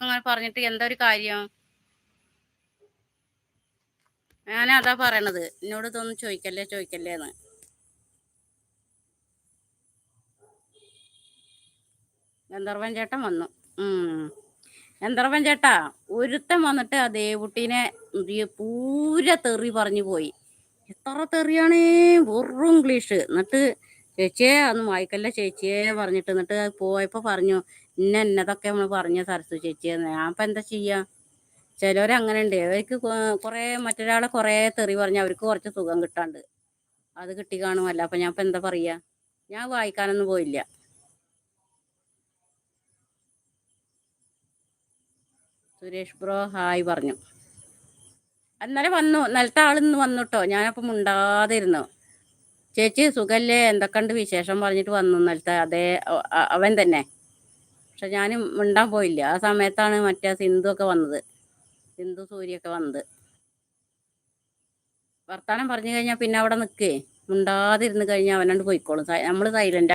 അങ്ങനെ പറഞ്ഞിട്ട് എന്താ ഒരു കാര്യം? ഞാനതാ പറയണത്, എന്നോട് ഇതൊന്നും ചോദിക്കല്ലേ ചോദിക്കല്ലേന്ന്. ഗന്ധർവൻ ചേട്ടൻ വന്നു. ഗന്ധർവൻ ചേട്ടാ, ഒരുത്തൻ വന്നിട്ട് ആ ദേവുട്ടീനെ പൂര തെറി പറഞ്ഞു പോയി. എത്ര തെറിയാണേ, വെറും ഇംഗ്ലീഷ്. എന്നിട്ട് ചേച്ചിയെ അന്ന് വായിക്കല്ല ചേച്ചിയെ പറഞ്ഞിട്ട്, എന്നിട്ട് പോയപ്പോ പറഞ്ഞു എന്നതൊക്കെ നമ്മൾ പറഞ്ഞ സരസ്വതി ചേച്ചിയെന്ന്. ഞാൻ ഇപ്പൊ എന്താ ചെയ്യാ? ചിലവരങ്ങനെ ഉണ്ട്, അവർക്ക് കുറെ മറ്റൊരാളെ കുറെ തെറി പറഞ്ഞ് അവർക്ക് കുറച്ച് സുഖം കിട്ടാണ്ട് അത് കിട്ടി കാണുമല്ല. അപ്പൊ ഞാൻ ഇപ്പൊ എന്താ പറയാ? ഞാൻ വായിക്കാനൊന്നും പോയില്ല. സുരേഷ് ബ്രോ ഹായ് പറഞ്ഞു. ഇന്നലെ വന്നു, ഇന്നലത്തെ ആളിന്ന് വന്നു കേട്ടോ. ഞാനപ്പം മുണ്ടാതിരുന്നു. ചേച്ചി സുഖല്ലേ, എന്തൊക്കെയുണ്ട് വിശേഷം പറഞ്ഞിട്ട് വന്നു ഇന്നലത്തെ അതേ അവൻ തന്നെ. പക്ഷെ ഞാൻ മിണ്ടാൻ പോയില്ല. ആ സമയത്താണ് മറ്റേ സിന്ധു ഒക്കെ വന്നത്, സിന്ധു സൂര്യൊക്കെ വന്നത്. വർത്താനം പറഞ്ഞു കഴിഞ്ഞാൽ പിന്നെ അവിടെ നിൽക്കേ, മിണ്ടാതിരുന്ന് കഴിഞ്ഞാൽ അവനോട് പോയിക്കോളും. നമ്മൾ സൈലന്റ്